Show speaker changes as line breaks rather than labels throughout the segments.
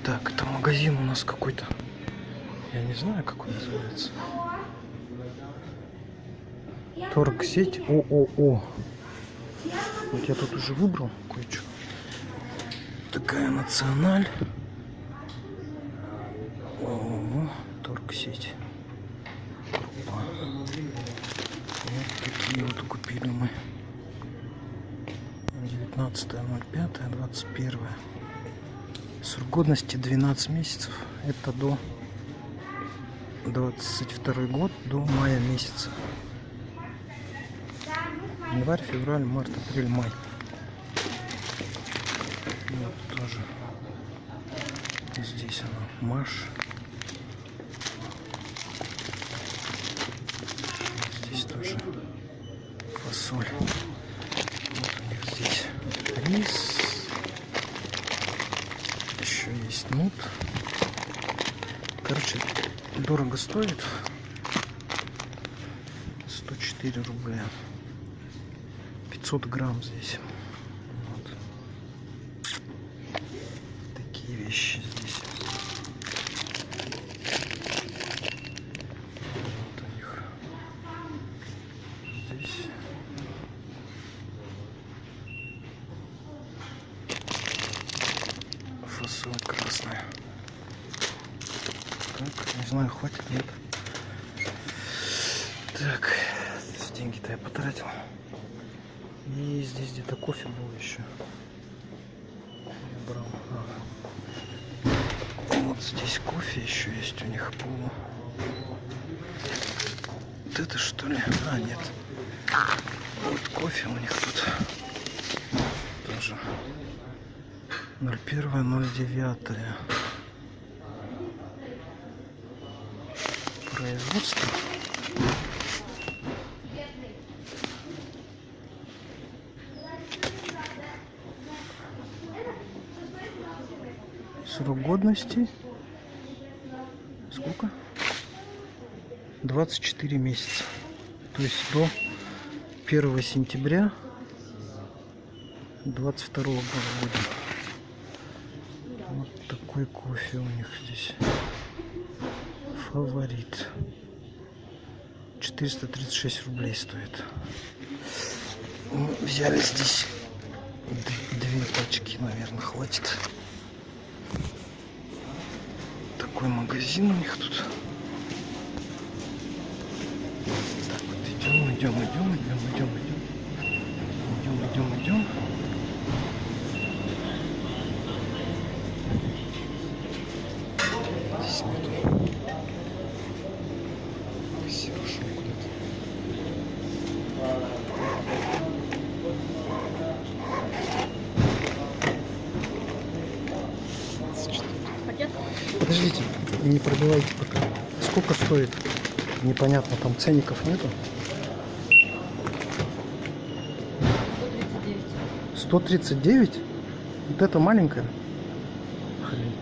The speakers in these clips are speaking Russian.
Так, это магазин у нас какой-то. Я не знаю, как он называется. Торгсеть ООО. Вот я тут уже выбрал кое-что. Такая Националь. ООО. Торгсеть. Крупа. Вот такие вот купили мы. 19.05.21. Срок годности 12 месяцев. Это до 22 год, до мая месяца. Январь, февраль, март, апрель, май. Вот тоже. Здесь оно. Маш. Здесь тоже фасоль. Вот у них здесь рис. Еще есть нут. Короче, дорого стоит. 104 рубля. 500 грамм здесь. Вот. Такие вещи здесь. Вот у них. Здесь. Фасоль красная. Так, не знаю, хватит, нет. Так, деньги-то я потратил. И здесь где-то кофе был еще. Я брал. Вот здесь кофе еще есть у них полу. Вот это что ли? А, нет. Вот кофе у них тут. Тоже. 01.09. Производство. Срок годности. Сколько? 24 месяца. То есть до 1 сентября 22 года будет. Вот такой кофе у них здесь. Фаворит. 436 рублей стоит. Взяли здесь 2 пачки, наверное, хватит. Такой магазин у них тут. Так вот идем. Здесь нету. Все ушел куда-то. Подождите, не пробивайте пока. Сколько стоит? Непонятно, там ценников нету. 139? Вот это маленькая?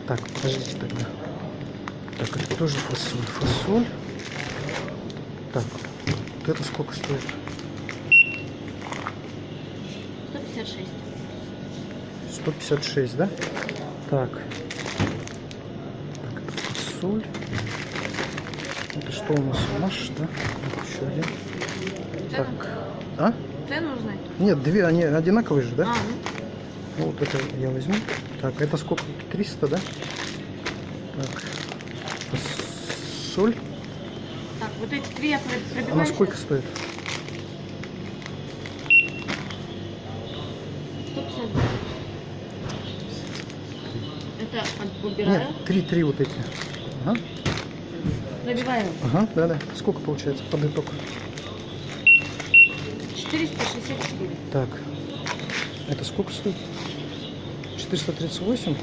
Так, подождите тогда. Так, это тоже фасоль. Фасоль. Так, вот это сколько стоит?
156.
156, да? Так. Так, это фасоль. Это что у нас? Маш, да? Вот еще один.
Цену?
Так. А?
Цену узнать?
Нет, две, они одинаковые же, да?
А,
Ну, вот это я возьму. Так, это сколько? 300, да? Так. Соль.
Так, вот эти три я пробиваю.
Она сколько стоит?
150. Это убираю.
Нет, три вот эти. Ага.
Пробиваю.
Ага, да. Сколько получается под итог?
464.
Так. Это сколько стоит? 438?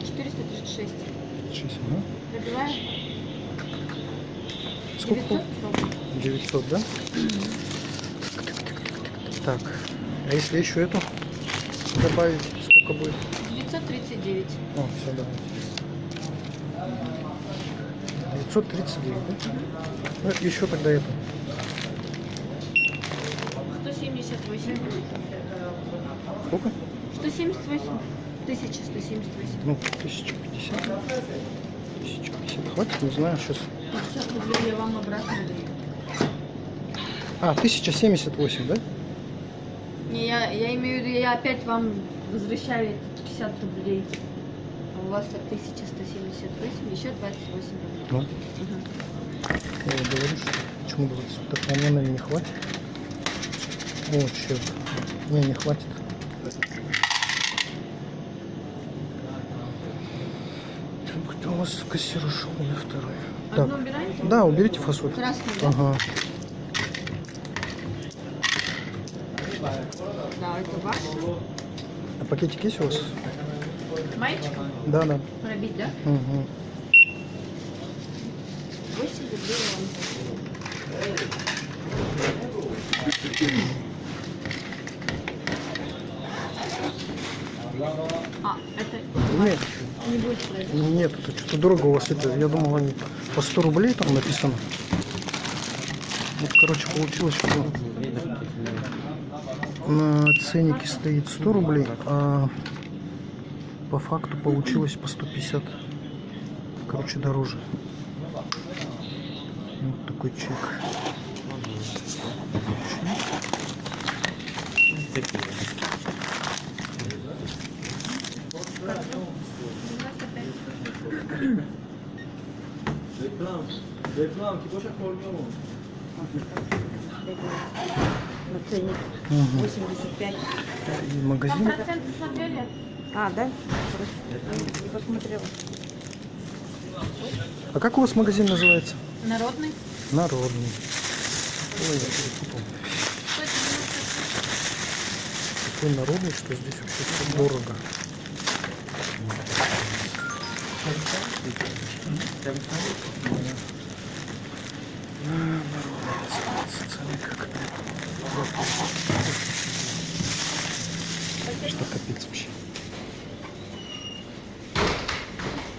436.
6, ага.
Пробиваю.
Сколько?
900.
900, да? Так. А если еще эту добавить, сколько будет?
939.
О, все, давай. 939, да? Ну, еще тогда это.
178.
Сколько?
178. 1178.
Ну, 1050. 1050. Хватит, не знаю, сейчас.
50 рублей я вам обратно даю.
А, 1078, да?
Не, я имею в виду, я опять вам возвращаю эти 50 рублей. А у вас 1178, еще 28 рублей.
Ну,
Мгм.
я говорю, что почему 20? Так, у меня, наверное, не хватит. О, черт. Не хватит. Кто у вас в кассир ушел на второй?
Одну
Так,
убираете?
да, уберите фасоль.
Красную, да?
Ага.
Да, это ваш.
А пакетик есть у вас?
Маечка?
Да, да.
Пробить, да?
Угу.
8 рублей вам. А, это
Нет,
не будет продать.
нет, это что-то дорого у вас это. Я думал, они по 100 рублей там написано. Вот, короче, получилось, что на ценнике стоит 100 рублей, а по факту получилось по 150. Короче, дороже. Вот такой чек.
Рекламки, больше формулу.
На ценник
Угу.
85.
И магазин.
Проценты смотрели? А, да? Не посмотрела.
А как у вас магазин называется?
Народный.
Народный. Ой, я перепутал. Такой народный, что здесь вообще все дорого. Цены как что капец вообще.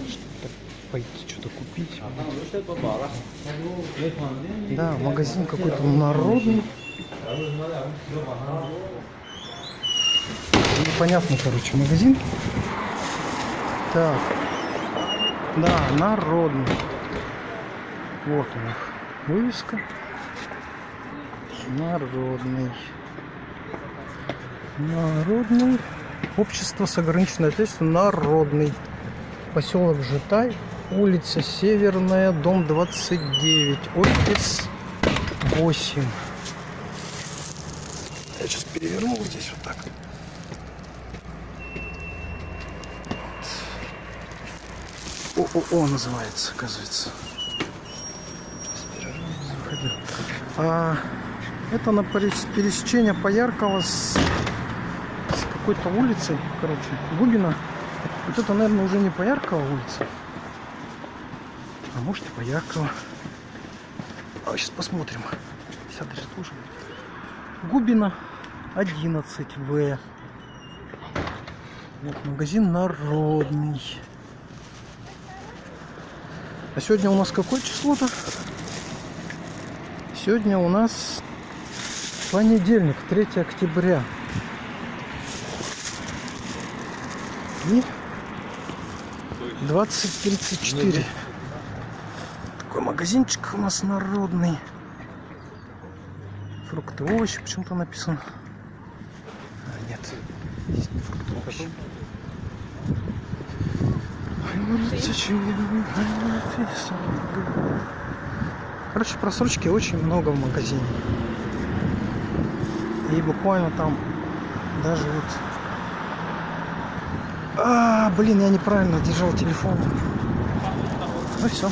Что-то пойти что-то купить. Да, магазин какой-то народный. Непонятный, короче, магазин. Так. Да, народный. Вот у них вывеска. Народный. Народный. Общество с ограниченной ответственностью. Народный. Поселок Житай. Улица Северная, дом 29. Офис 8. Я сейчас переверну вот здесь вот так. ООО называется, оказывается. Это на пересечение Пояркова с какой-то улицей, короче, Губина. Вот это, наверное, уже не Пояркова улица, а может и Пояркова. Сейчас посмотрим. 50 даже тоже. Губина 11В. Вот магазин Народный. А сегодня у нас какое число-то? Сегодня у нас понедельник, 3 октября. И 20:34. Такой магазинчик у нас народный. Фрукты, овощи почему-то написано. А, нет. Здесь не фрукты, овощи. Короче, просрочки очень много в магазине. И буквально там даже вот... блин, я неправильно держал телефон. Ну все.